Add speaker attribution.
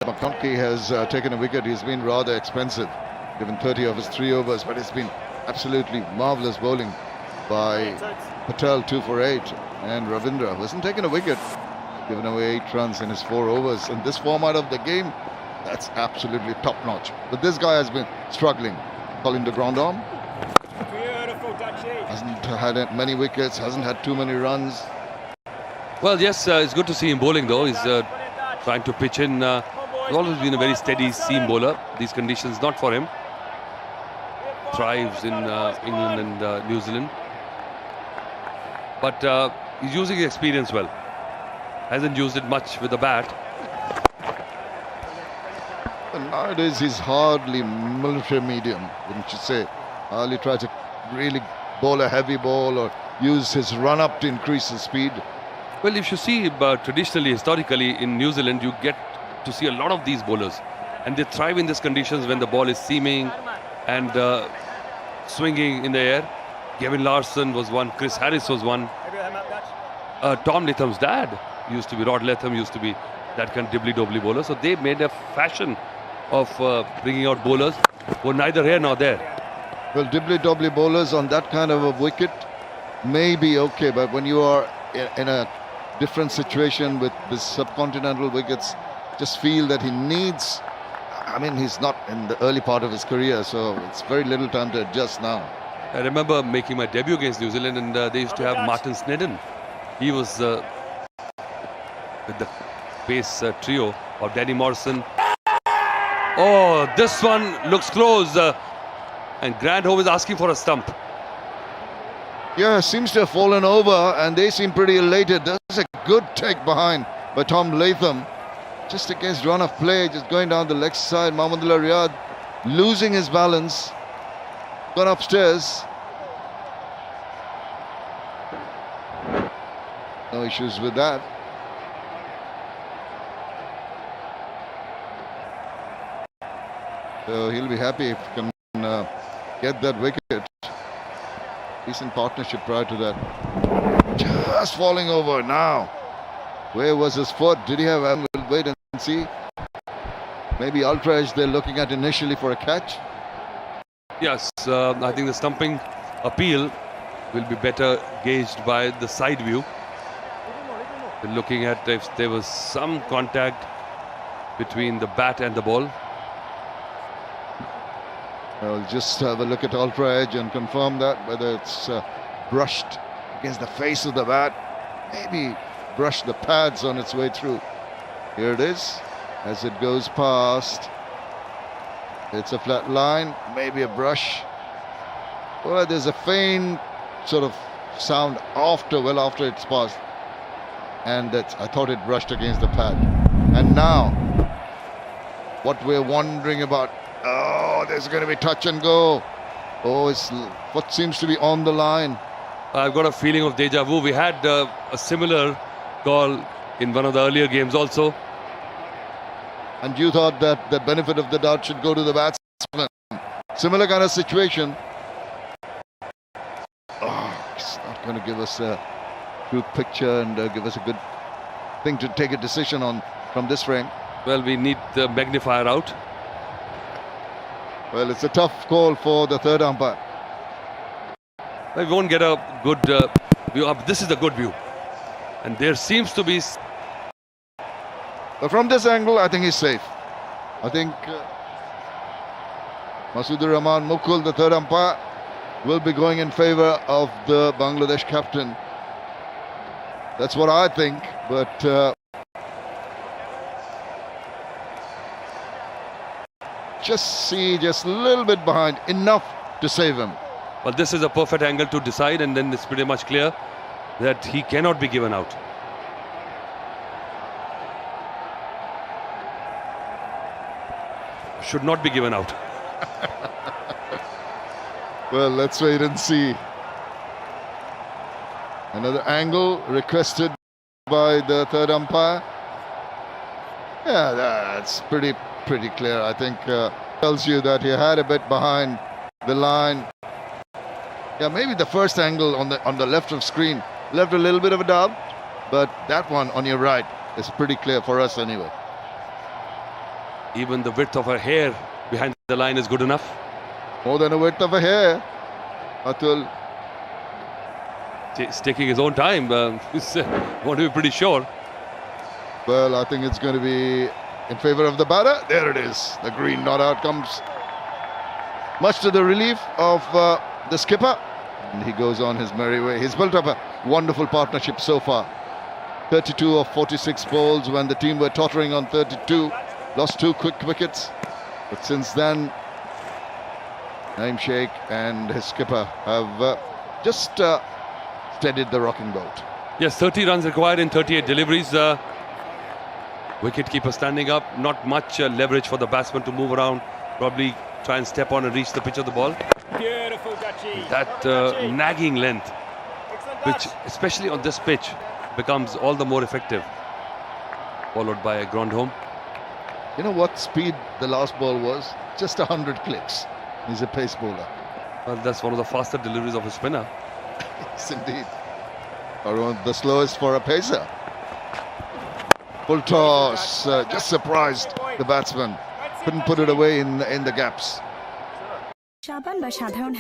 Speaker 1: McConkey has taken a wicket. He's been rather expensive, given 30 of his 3 overs, but it's been absolutely marvellous bowling by Patel, 2 for 8, and Ravindra, who hasn't taken a wicket, given away 8 runs in his 4 overs. In this format of the game, that's absolutely top-notch. But this guy has been struggling. Colin de Grandhomme hasn't had many wickets, hasn't had too many runs.
Speaker 2: Well, yes, it's good to see him bowling though. He's trying to pitch in. He's always been a very steady seam bowler. These conditions not for him. Thrives in England and New Zealand. But he's using his experience well. Hasn't used it much with the bat.
Speaker 1: And nowadays he's hardly military medium, wouldn't you say? Hardly try to really bowl a heavy ball or use his run-up to increase his speed.
Speaker 2: Well, if you see traditionally, historically in New Zealand, you get to see a lot of these bowlers. And they thrive in these conditions when the ball is seaming and swinging in the air. Gavin Larson was one, Chris Harris was one. Tom Latham's dad used to be, Rod Latham used to be that kind of dibbly-dobbly bowler. So they made a fashion of bringing out bowlers who are neither here nor there.
Speaker 1: Well, dibbly-dobbly bowlers on that kind of a wicket may be okay, but when you are in a different situation with the subcontinental wickets, just feel that he needs, I mean, he's not in the early part of his career, so it's very little time to adjust now.
Speaker 2: I remember making my debut against New Zealand, and they used to have Martin Snedden. He was with the pace trio of Danny Morrison. Oh, this one looks close. And Grandhomme is asking for a stump.
Speaker 1: Yeah, seems to have fallen over, and they seem pretty elated. There's a good take behind by Tom Latham. Just against run of play, just going down the leg side. Mahmudullah Riyad losing his balance. Gone upstairs. No issues with that. So he'll be happy if he can get that wicket. Decent partnership prior to that. Just falling over now. Where was his foot? Did he have? We'll wait and see. Maybe ultra edge they're looking at initially for a catch.
Speaker 2: Yes, I think the stumping appeal will be better gauged by the side view. We're looking at if there was some contact between the bat and the ball.
Speaker 1: I'll just have a look at ultra edge and confirm that, whether it's brushed against the face of the bat, maybe brushed the pads on its way through. Here it is, as it goes past. It's a flat line, maybe a brush. Well, there's a faint sort of sound after, well after it's passed. And I thought it brushed against the pad. And now, what we're wondering about, oh, there's going to be touch and go. Oh, it's what seems to be on the line.
Speaker 2: I've got a feeling of deja vu. We had a similar call in one of the earlier games also.
Speaker 1: And you thought that the benefit of the doubt should go to the batsman. Similar kind of situation. Oh, it's not going to give us a good picture and give us a good thing to take a decision on from this frame.
Speaker 2: Well, we need the magnifier out.
Speaker 1: Well, it's a tough call for the third umpire.
Speaker 2: We won't get a good view. This is a good view. And there seems to be...
Speaker 1: But from this angle, I think he's safe. I think Masudur Rahman Mukul, the third umpire, will be going in favour of the Bangladesh captain. That's what I think, but just a little bit behind, enough to save him.
Speaker 2: Well, this is a perfect angle to decide, and then it's pretty much clear that he cannot be given out. Should not be given out.
Speaker 1: Well, let's wait and see. Another angle requested by the third umpire. Yeah, that's pretty clear. I think tells you that he had a bit behind the line. Yeah, maybe the first angle on the left of screen left a little bit of a doubt, but that one on your right is pretty clear for us anyway.
Speaker 2: Even the width of her hair behind the line is good enough.
Speaker 1: More than a width of a hair. Atul.
Speaker 2: He's taking his own time. He's want to be pretty sure.
Speaker 1: Well, I think it's going to be in favour of the batter. There it is. The green not out comes. Much to the relief of the skipper. And he goes on his merry way. He's built up a wonderful partnership so far. 32 of 46 balls when the team were tottering on 32. Lost 2 quick wickets. But since then, Naeem Sheikh and his skipper have just steadied the rocking boat.
Speaker 2: Yes, 30 runs required in 38 deliveries. Wicket-keeper standing up. Not much leverage for the batsman to move around. Probably try and step on and reach the pitch of the ball.
Speaker 3: Beautiful, Dutchie.
Speaker 2: That nagging length, which especially on this pitch becomes all the more effective. Followed by a ground home.
Speaker 1: You know what speed the last ball was? Just 100 clicks. He's a pace bowler.
Speaker 2: Well, that's one of the faster deliveries of a spinner.
Speaker 1: Yes, indeed. Or one of the slowest for a pacer. Full toss. Just surprised the batsman. Couldn't put it away in the gaps.
Speaker 4: সাবান বা সাধারণ